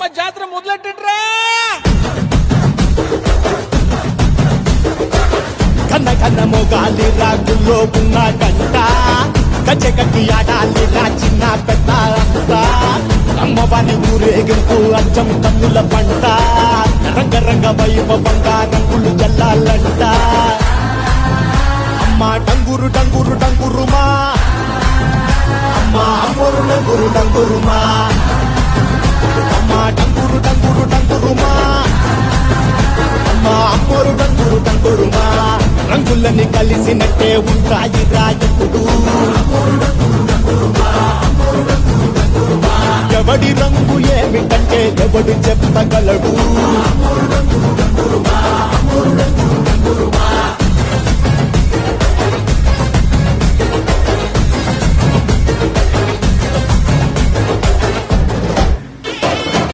జాతర మొదలెట్టిండ్రా. కన్న కన్న మొగాలి రాగుల్లో ఉన్న గంట గజ్జె కట్టి ఆడాలి రా చిన్న పెద్ద అంతా. అమ్మవారి ఊరేగింపు అచ్చం కన్నుల పంట రంగరంగ వైభవంగా రంగులు జల్లాలంట. అమ్మ డంగురు డంగురు డంగురుమా అమ్మ అమ్మోరు డంగురు డంగురుమా అమ్మ డంగురు డంగురు డంగురుమా అమ్మ అమ్మోరు డంగురు డంగురుమా. రంగులని కలిసినట్టే ఉంటాయి రాయకుడు. ఎవడి రంగు ఏమిటంటే ఎవడు చెప్పగలడు.